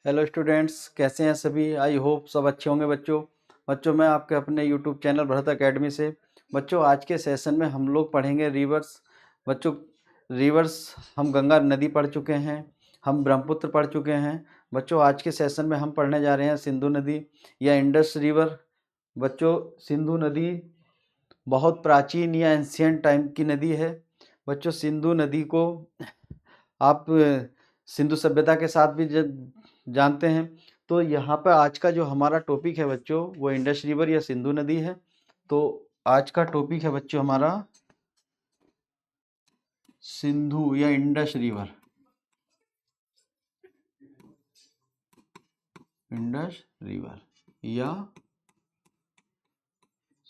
Hello students, कैसे हैं सभी। आई होप सब अच्छे होंगे। बच्चों मैं आपके अपने यूट्यूब चैनल भरत एकेडमी से। बच्चों आज के सेशन में हम लोग पढ़ेंगे रिवर्स। बच्चों रिवर्स हम गंगा नदी पढ़ चुके हैं, हम ब्रह्मपुत्र पढ़ चुके हैं। बच्चों आज के सेशन में हम पढ़ने जा रहे हैं सिंधु नदी या इंडस रिवर। बच्चों सिंधु नदी बहुत प्राचीन या एंशियंट टाइम की नदी है। बच्चों सिंधु नदी को आप सिंधु सभ्यता के साथ भी जानते हैं। तो यहाँ पर आज का जो हमारा टॉपिक है बच्चों वो इंडस रिवर या सिंधु नदी है। तो आज का टॉपिक है बच्चों हमारा सिंधु या इंडस रिवर, इंडस रिवर या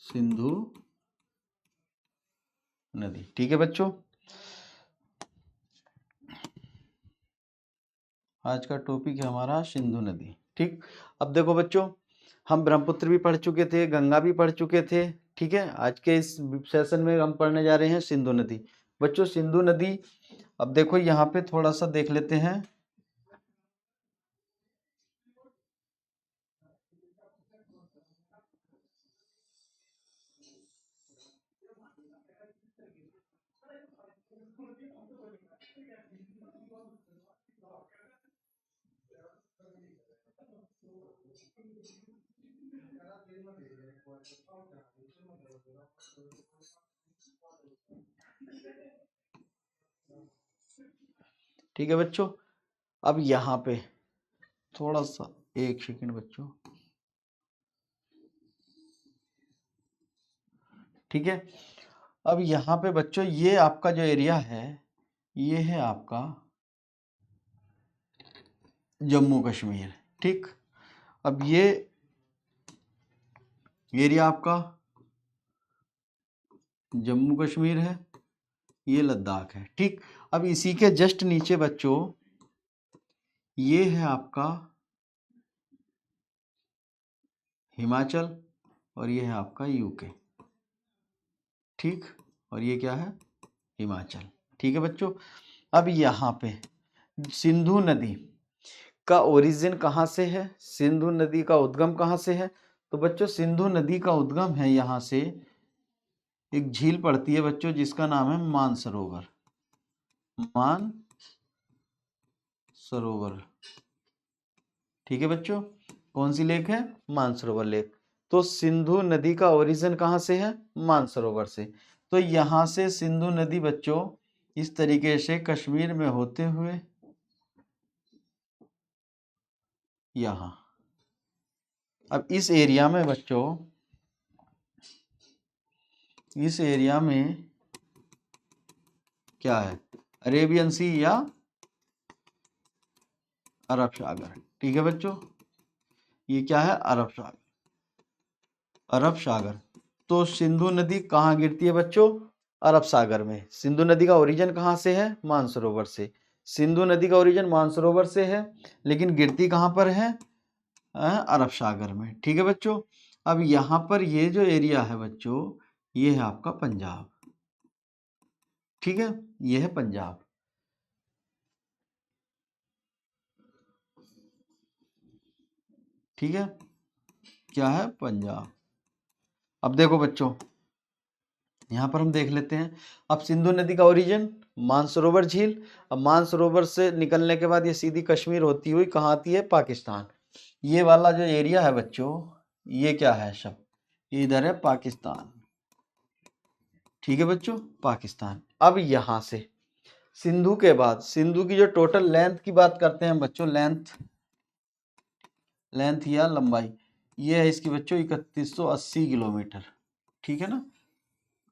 सिंधु नदी। ठीक है बच्चों, आज का टॉपिक है हमारा सिंधु नदी। ठीक, अब देखो बच्चों हम ब्रह्मपुत्र भी पढ़ चुके थे, गंगा भी पढ़ चुके थे। ठीक है, आज के इस सेशन में हम पढ़ने जा रहे हैं सिंधु नदी। बच्चों सिंधु नदी, अब देखो यहाँ पे थोड़ा सा देख लेते हैं। ठीक है बच्चों, अब यहाँ पे थोड़ा सा एक सेकंड बच्चों। ठीक है, अब यहाँ पे बच्चों ये आपका जो एरिया है ये है आपका जम्मू कश्मीर। ठीक, अब ये एरिया आपका जम्मू कश्मीर है, ये लद्दाख है। ठीक, अब इसी के जस्ट नीचे बच्चों ये है आपका हिमाचल और ये है आपका यूके। ठीक, और ये क्या है हिमाचल। ठीक है बच्चों, अब यहाँ पे सिंधु नदी का ओरिजिन कहाँ से है, सिंधु नदी का उद्गम कहाँ से है। तो बच्चों सिंधु नदी का उद्गम है यहाँ से, एक झील पड़ती है बच्चों जिसका नाम है मानसरोवर। मानसरोवर, ठीक है बच्चों, कौन सी लेक है, मानसरोवर लेक। तो सिंधु नदी का ओरिजिन कहाँ से है, मानसरोवर से। तो यहाँ से सिंधु नदी बच्चों इस तरीके से कश्मीर में होते हुए यहाँ, अब इस एरिया में बच्चों, इस एरिया में क्या है, अरेबियन सी या अरब सागर। ठीक है बच्चों, ये क्या है, अरब सागर, अरब सागर। तो सिंधु नदी कहाँ गिरती है बच्चों, अरब सागर में। सिंधु नदी का ओरिजिन कहाँ से है, मानसरोवर से। सिंधु नदी का ओरिजिन मानसरोवर से है, लेकिन गिरती कहाँ पर है, अरब सागर में। ठीक है बच्चों, अब यहाँ पर ये जो एरिया है बच्चों ये है आपका पंजाब। ठीक है, ये है पंजाब। ठीक है, क्या है, पंजाब। अब देखो बच्चों यहाँ पर हम देख लेते हैं। अब सिंधु नदी का ओरिजिन मानसरोवर झील। अब मानसरोवर से निकलने के बाद ये सीधी कश्मीर होती हुई कहाँ आती है, पाकिस्तान। ये वाला जो एरिया है बच्चों ये क्या है सब, इधर है पाकिस्तान। ठीक है बच्चों, पाकिस्तान। अब यहाँ से सिंधु के बाद सिंधु की जो टोटल लेंथ की बात करते हैं बच्चों, लेंथ या लंबाई, ये है इसकी बच्चों 3180 किलोमीटर। ठीक है ना,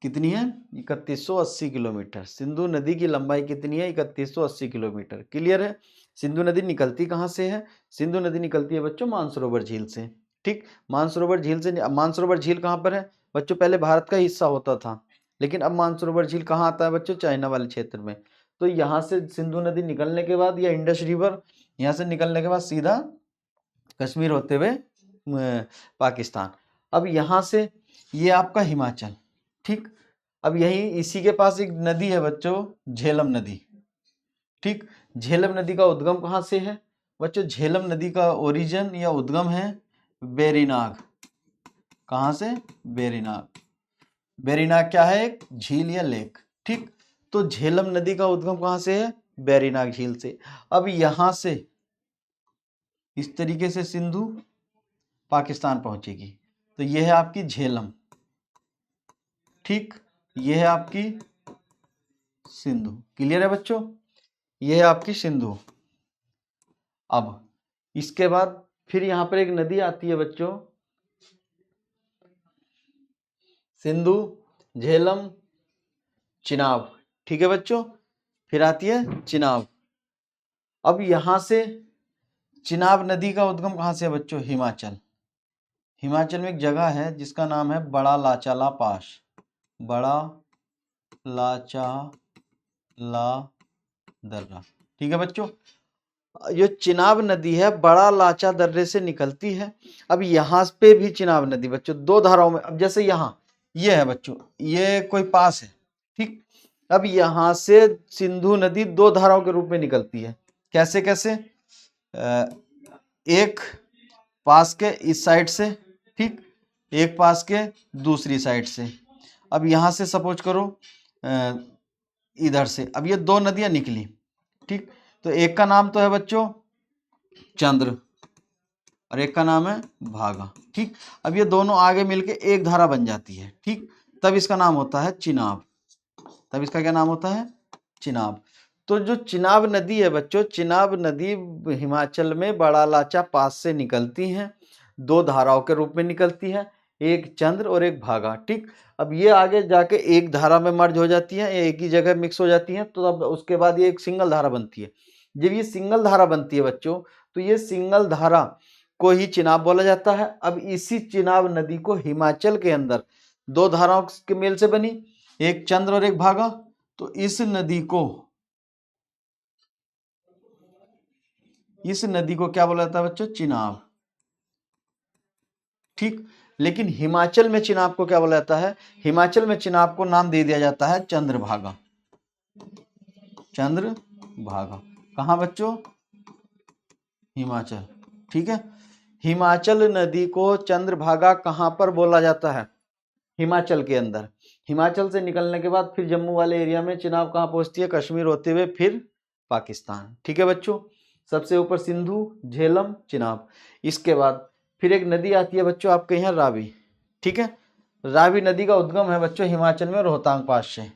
कितनी है, 3180 किलोमीटर। सिंधु नदी की लंबाई कितनी है, 3180 किलोमीटर। क्लियर है। सिंधु नदी निकलती कहाँ से है, सिंधु नदी निकलती है बच्चों मानसरोवर झील से। ठीक, मानसरोवर झील से, मानसरोवर झील कहाँ पर है बच्चों, पहले भारत का हिस्सा होता था, लेकिन अब मानसरोवर झील कहाँ आता है बच्चों, चाइना वाले क्षेत्र में। तो यहाँ से सिंधु नदी निकलने के बाद या इंडस रिवर यहाँ से निकलने के बाद सीधा कश्मीर होते हुए पाकिस्तान। अब यहाँ से ये आपका हिमाचल। ठीक, अब यही इसी के पास एक नदी है बच्चों, झेलम नदी। ठीक, झेलम नदी का उद्गम कहाँ से है बच्चों झेलम नदी का ओरिजिन या उद्गम है वेरीनाग। कहाँ से? वेरीनाग। वेरीनाग क्या है? एक झील या लेक। ठीक, तो झेलम नदी का उद्गम कहाँ से है? वेरीनाग झील से। अब यहां से इस तरीके से सिंधु पाकिस्तान पहुंचेगी, तो यह है आपकी झेलम। ठीक, यह है आपकी सिंधु। क्लियर है बच्चों? यह है आपकी सिंधु। अब इसके बाद फिर यहां पर एक नदी आती है बच्चों, सिंधु, झेलम, चिनाब। ठीक है बच्चों, फिर आती है चिनाब। अब यहां से चिनाब नदी का उद्गम कहां से है बच्चों? हिमाचल। हिमाचल में एक जगह है जिसका नाम है बड़ा लाचाला पास। बड़ा लाचाला दर्रा। ठीक है बच्चों, जो चिनाब नदी है बड़ा लाचा दर्रे से निकलती है। अब यहाँ पे भी चिनाब नदी बच्चों दो धाराओं में, अब जैसे यहाँ ये है बच्चों, ये कोई पास है। ठीक, अब यहाँ से सिंधु नदी दो धाराओं के रूप में निकलती है। कैसे कैसे? एक पास के इस साइड से, ठीक, एक पास के दूसरी साइड से। अब यहाँ से सपोज करो इधर से, अब ये दो नदियां निकली। ठीक, तो एक का नाम तो है बच्चों चंद्र और एक का नाम है भागा। ठीक, अब ये दोनों आगे मिलके एक धारा बन जाती है। ठीक, तब इसका नाम होता है चिनाब। तब इसका क्या नाम होता है? चिनाब। तो जो चिनाब नदी है बच्चों, चिनाब नदी हिमाचल में बड़ा लाचा पास से निकलती हैं, दो धाराओं के रूप में निकलती है, एक चंद्र और एक भागा। ठीक, अब ये आगे जाके एक धारा में मर्ज हो जाती है, एक ही जगह मिक्स हो जाती है, तो अब उसके बाद ये एक सिंगल धारा बनती है। जब ये सिंगल धारा बनती है बच्चों, तो ये सिंगल धारा को ही चिनाब बोला जाता है। अब इसी चिनाब नदी को हिमाचल के अंदर दो धाराओं के मेल से बनी, एक चंद्र और एक भागा, तो इस नदी को क्या बोला जाता है बच्चों? चिनाब। ठीक, लेकिन हिमाचल में चिनाब को क्या बोला जाता है? हिमाचल में चिनाब को नाम दे दिया जाता है चंद्रभागा। चंद्रभागा कहां बच्चों? हिमाचल। ठीक है, हिमाचल नदी को चंद्रभागा कहां पर बोला जाता है? हिमाचल के अंदर। हिमाचल से निकलने के बाद फिर जम्मू वाले एरिया में चिनाब कहां पहुंचती है? कश्मीर होते हुए फिर पाकिस्तान। ठीक है बच्चों, सबसे ऊपर सिंधु, झेलम, चिनाब। इसके बाद फिर एक नदी आती है बच्चों आपके यहाँ रावी। ठीक है, रावी नदी का उद्गम है बच्चों हिमाचल में रोहतांग पास से।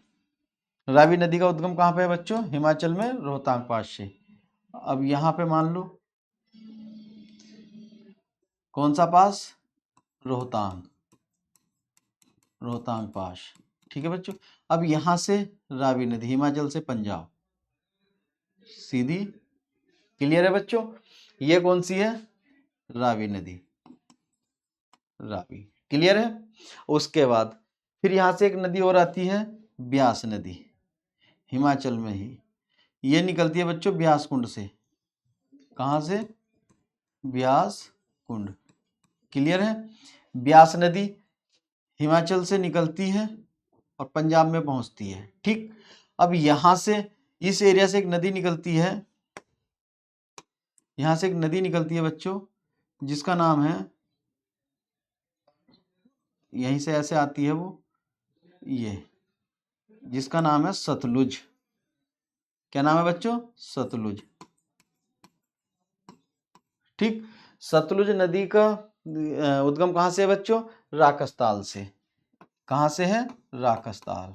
रावी नदी का उद्गम कहाँ पे है बच्चों? हिमाचल में रोहतांग पास से। अब यहाँ पे मान लो कौन सा पास? रोहतांग, रोहतांग पास। ठीक है बच्चों, अब यहाँ से रावी नदी हिमाचल से पंजाब सीधी। क्लियर है बच्चों? ये कौन सी है? रावी नदी, रावी। क्लियर है? उसके बाद फिर यहाँ से एक नदी और आती है ब्यास नदी, हिमाचल में ही। ये निकलती है बच्चों ब्यास कुंड से। कहाँ से? ब्यास कुंड। क्लियर है? ब्यास नदी हिमाचल से निकलती है और पंजाब में पहुंचती है। ठीक, अब यहां से इस एरिया से एक नदी निकलती है, यहां से एक नदी निकलती है बच्चों जिसका नाम है, यहीं से ऐसे आती है वो, ये जिसका नाम है सतलुज। क्या नाम है बच्चों? सतलुज। ठीक, सतलुज नदी का उद्गम कहां से है बच्चों? राकसताल से। कहां से है? राकसताल,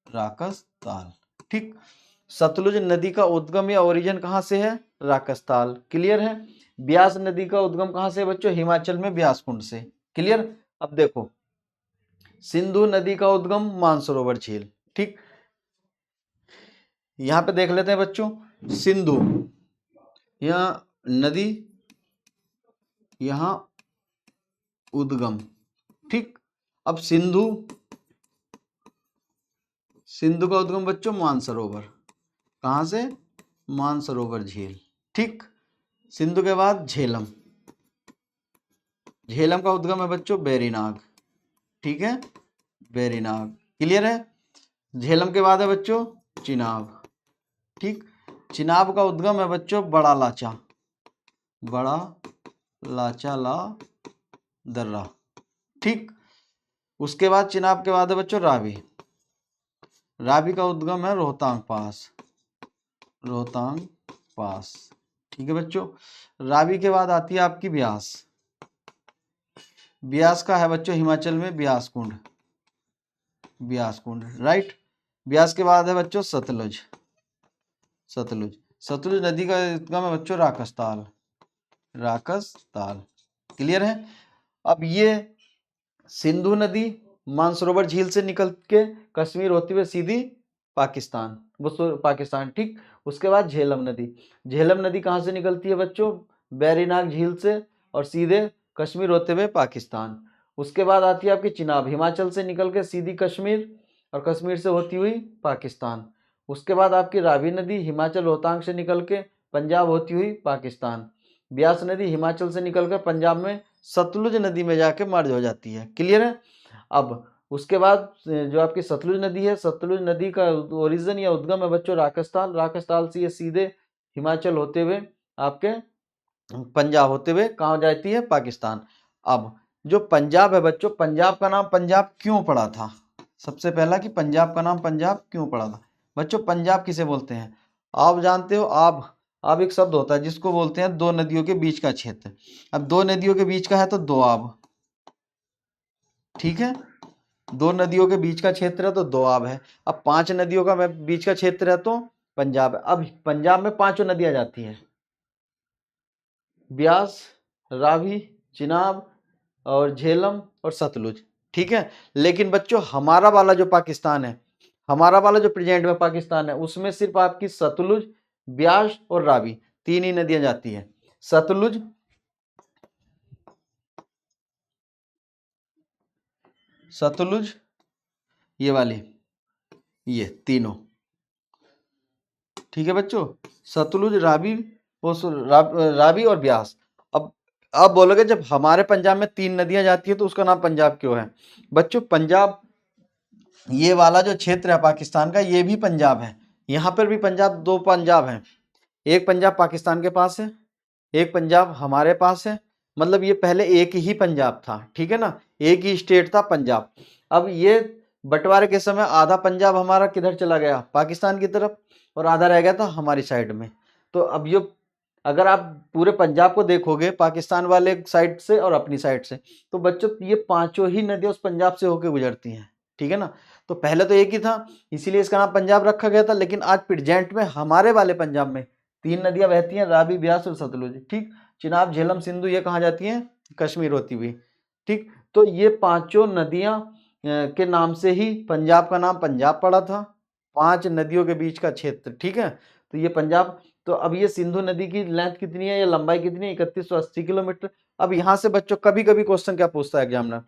राकसताल। ठीक, सतलुज नदी का उद्गम या ओरिजिन कहां से है? राकसताल। क्लियर है? ब्यास नदी का उद्गम कहां से है बच्चों? हिमाचल में ब्यास कुंड से। क्लियर? अब देखो सिंधु नदी का उद्गम मानसरोवर झील। ठीक, यहां पे देख लेते हैं बच्चों, सिंधु यहां नदी, यहां उद्गम। ठीक, अब सिंधु का उद्गम बच्चों मानसरोवर। कहां से? मानसरोवर झील। ठीक, सिंधु के बाद झेलम, झेलम का उद्गम है बच्चों बेरीनाग। ठीक है, बेरीनाग। क्लियर है? झेलम के बाद है बच्चों चिनाब। ठीक, चिनाब का उद्गम है बच्चों बड़ा लाचा। बड़ा लाचा ला दर्रा। ठीक, उसके बाद चिनाब के बाद है बच्चों रावी। रावी का उद्गम है रोहतांग पास, रोहतांग पास। ठीक है बच्चों, रावी के बाद आती है आपकी ब्यास। ब्यास का है बच्चों हिमाचल में ब्यास कुंड, ब्यास कुंड, राइट। ब्यास के बाद है बच्चों सतलुज, सतलुज। सतलुज नदी का उद्गम है बच्चों राकसताल, राकसताल। क्लियर है। अब ये सिंधु नदी मानसरोवर झील से निकल के कश्मीर होते हुए सीधी पाकिस्तान, वो पाकिस्तान। ठीक, उसके बाद झेलम नदी। झेलम नदी कहाँ से निकलती है बच्चों? बैरीनाग झील से और सीधे कश्मीर होते हुए पाकिस्तान। उसके बाद आती है आपकी चिनाब, हिमाचल से निकल के सीधी कश्मीर और कश्मीर से होती हुई पाकिस्तान। उसके बाद आपकी रावी नदी हिमाचल रोहतांग से निकल के पंजाब होती हुई पाकिस्तान। ब्यास नदी हिमाचल से निकल कर पंजाब में सतलुज नदी में जाके मर्ज हो जाती है। क्लियर है। अब उसके बाद जो आपकी सतलुज नदी है, सतलुज नदी का ओरिजिन या उद्गम है बच्चों राकसताल। राकसताल से ये सीधे हिमाचल होते हुए आपके पंजाब होते हुए कहाँ जाती है? पाकिस्तान। अब जो पंजाब है बच्चों, पंजाब का नाम पंजाब क्यों पड़ा था? सबसे पहला कि पंजाब का नाम पंजाब क्यों पड़ा था? बच्चों पंजाब किसे बोलते हैं? आप जानते हो, आब एक शब्द होता है जिसको बोलते हैं दो नदियों के बीच का क्षेत्र। अब दो नदियों के बीच का है तो दोआब। ठीक है, दो नदियों के बीच का क्षेत्र है तो दोआब है। अब पांच नदियों का बीच का क्षेत्र है तो पंजाब है। अब पंजाब में पांचों नदियां जाती हैं, ब्यास, रावी, चिनाब और झेलम और सतलुज। ठीक है, लेकिन बच्चों हमारा वाला जो पाकिस्तान है, हमारा वाला जो प्रेजेंट में पाकिस्तान है, उसमें सिर्फ आपकी सतलुज, ब्यास और रावी तीन ही नदियां जाती हैं। सतलुज, सतलुज, ये वाली, ये तीनों। ठीक है बच्चों, सतलुज, रावी, रावी और ब्यास। अब आप बोलोगे जब हमारे पंजाब में तीन नदियां जाती है तो उसका नाम पंजाब क्यों है? बच्चों पंजाब, ये वाला जो क्षेत्र है पाकिस्तान का, ये भी पंजाब है। यहाँ पर भी पंजाब, दो पंजाब हैं। एक पंजाब पाकिस्तान के पास है, एक पंजाब हमारे पास है। मतलब ये पहले एक ही पंजाब था। ठीक है ना, एक ही स्टेट था पंजाब। अब ये बंटवारे के समय आधा पंजाब हमारा किधर चला गया? पाकिस्तान की तरफ, और आधा रह गया था हमारी साइड में। तो अब ये अगर आप पूरे पंजाब को देखोगे पाकिस्तान वाले साइड से और अपनी साइड से, तो बच्चों ये पांचों ही नदियां उस पंजाब से होकर गुजरती हैं। ठीक है ना, तो पहले तो एक ही था इसीलिए इसका नाम पंजाब रखा गया था। लेकिन आज प्रेजेंट में हमारे वाले पंजाब में तीन नदियां बहती हैं, रावी, ब्यास और सतलुज। ठीक, चिनाब, झेलम, सिंधु ये कहाँ जाती हैं? कश्मीर होती हुई। ठीक, तो ये पांचों नदियां के नाम से ही पंजाब का नाम पंजाब पड़ा था, पांच नदियों के बीच का क्षेत्र। ठीक है, तो ये पंजाब। तो अब ये सिंधु नदी की लेंथ कितनी है या लंबाई कितनी है? 3180 किलोमीटर। अब यहां से बच्चों कभी कभी क्वेश्चन क्या पूछता है एग्जामिनर?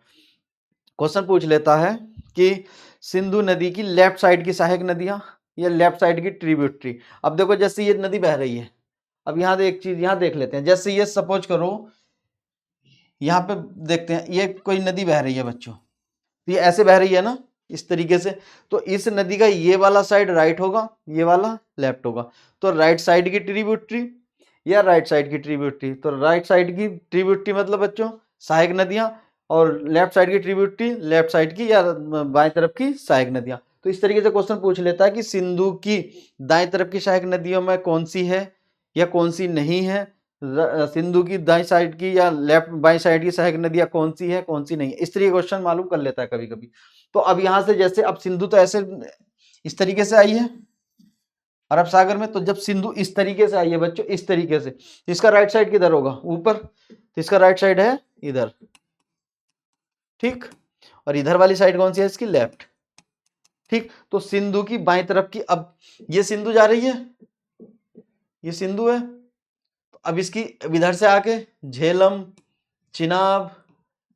क्वेश्चन पूछ लेता है कि सिंधु नदी की लेफ्ट साइड की सहायक नदियां या लेफ्ट साइड की ट्रिब्यूटरी। अब देखो जैसे ये नदी बह रही है, अब यहाँ एक चीज यहाँ देख लेते हैं। जैसे ये सपोज करो, यहाँ पे देखते हैं ये कोई नदी बह रही है बच्चों, तो ये ऐसे बह रही है ना, इस तरीके से। तो इस नदी का ये वाला साइड राइट होगा, ये वाला लेफ्ट होगा। तो राइट साइड की ट्रिब्यूटरी या राइट साइड की ट्रिब्यूटरी, तो राइट साइड की ट्रिब्यूटरी मतलब बच्चों सहायक नदियां, और लेफ्ट साइड की ट्रिब्यूटरी लेफ्ट साइड की या बाएं तरफ की सहायक नदियां। तो इस तरीके से क्वेश्चन पूछ लेता है कि सिंधु की दाएं तरफ की सहायक नदियों में कौन सी है या कौन सी नहीं है, सिंधु की दाईं साइड की या लेफ्ट बाईं साइड की सहायक नदियां कौन सी है कौन सी नहीं है। इस तरीके क्वेश्चन मालूम कर लेता है कभी कभी। तो अब यहां से जैसे अब सिंधु तो ऐसे इस तरीके से आई है अरब सागर में, तो जब सिंधु इस तरीके से आई है बच्चों, इस तरीके से, इसका राइट साइड किधर होगा? ऊपर, तो इसका राइट साइड है इधर। ठीक, और इधर वाली साइड कौन सी है? इसकी लेफ्ट। ठीक, तो सिंधु की बाईं तरफ की, अब ये सिंधु जा रही है, ये सिंधु है। अब इसकी इधर से आके झेलम, चिनाब,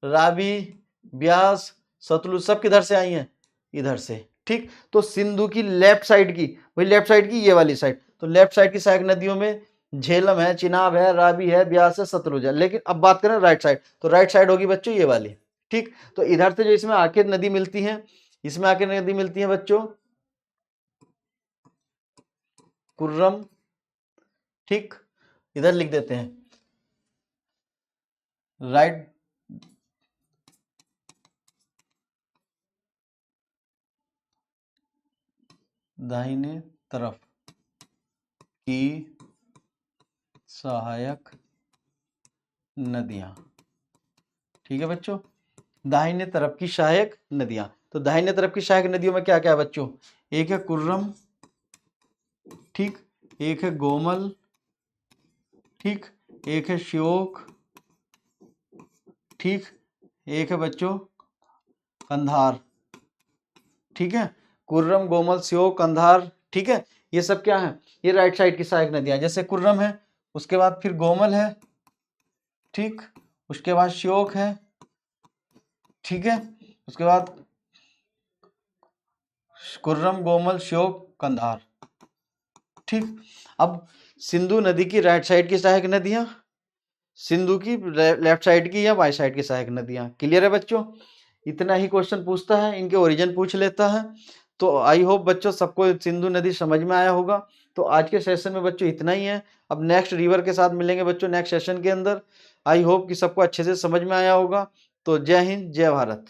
रावी, ब्यास, सतलुज सब किधर से आई हैं? इधर से। ठीक, तो सिंधु की लेफ्ट साइड की, वही लेफ्ट साइड की ये वाली साइड, तो लेफ्ट साइड की सहायक नदियों में झेलम है, चिनाब है, रावी है, ब्यास है, सतलुज है। लेकिन अब बात करें राइट साइड, तो राइट साइड होगी बच्चों ये वाली। ठीक, तो इधर से जो इसमें आके नदी मिलती है, इसमें आके नदी मिलती है बच्चों कुर्रम। ठीक, इधर लिख देते हैं राइट दाहिने तरफ की सहायक नदियां। ठीक है बच्चों, दाहिने तरफ की सहायक नदियां। तो दाहिने तरफ की सहायक नदियों में क्या क्या है बच्चों? एक है कुर्रम, ठीक, एक है गोमल, ठीक, एक है श्योक, ठीक, एक है बच्चों कंधार। ठीक है, कुर्रम, गोमल, श्योक, कंधार। ठीक है, ये सब क्या है? ये राइट साइड की सहायक नदियां। जैसे कुर्रम है, उसके बाद फिर गोमल है, ठीक, उसके बाद श्योक है, ठीक है, उसके बाद कुर्रम, गोमल, श्योक, कंधार। ठीक, अब सिंधु नदी की राइट साइड की सहायक नदियां, सिंधु की लेफ्ट साइड की या बाई साइड की सहायक नदियां। क्लियर है बच्चों? इतना ही क्वेश्चन पूछता है, इनके ओरिजिन पूछ लेता है। तो आई होप बच्चों सबको सिंधु नदी समझ में आया होगा। तो आज के सेशन में बच्चों इतना ही है। अब नेक्स्ट रिवर के साथ मिलेंगे बच्चों नेक्स्ट सेशन के अंदर। आई होप कि सबको अच्छे से समझ में आया होगा। तो जय हिंद, जय भारत।